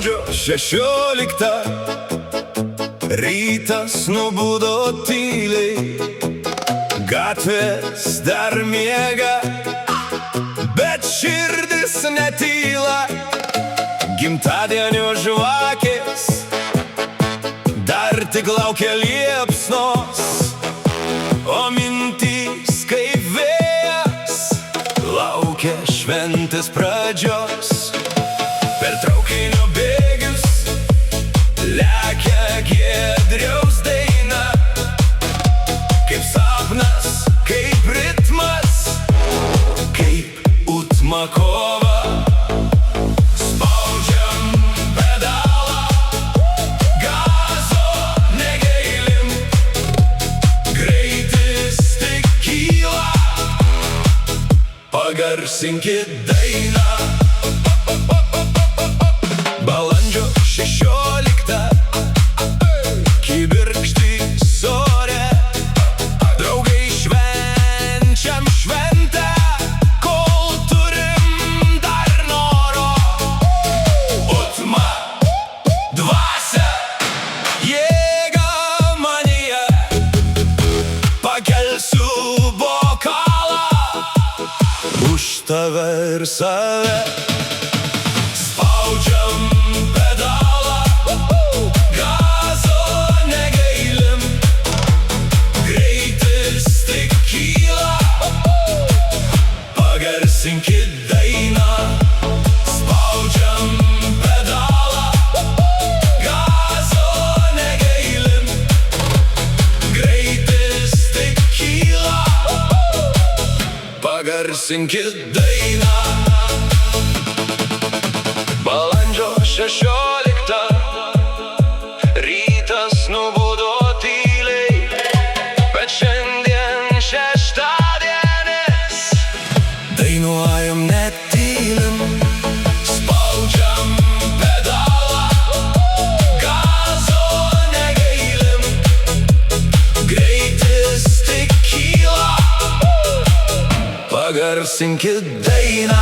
Balandžio 16 rytas nubudo tyliai, gatvės dar miega, bet širdis netyla. Gimtadienio žvakės dar tik laukia liepsnos, o mintys kaip vėjas laukia šventės pradžios. Per traukinio bėgius lekia Giedriaus daina, kaip sapnas, kaip ritmas, kaip utma kova. Spaudžiam pedalą, gazo negailim, greitis tik kyla, pagarsinkit dainą. Balandžio 16 kibirkštys ore, draugai švenčiam šventę, kol turim dar noro. Utma, dvasia, jėga manyje, pakelsiu bokalą už tave ir save. Spaudžiam pedalą, gazo negailim, greitis tik kyla, pagarsinkit dainą. Spaudžiam pedalą, gazo negailim, greitis tik kyla, pagarsinkit dainą. Balandžio 16 rytas nubudo tyliai, bet šiandien šeštadienis, dainuojam netylim. Spaudžiam pedalą, gazo negailim, greitis tik kyla, pagarsinkit dainą.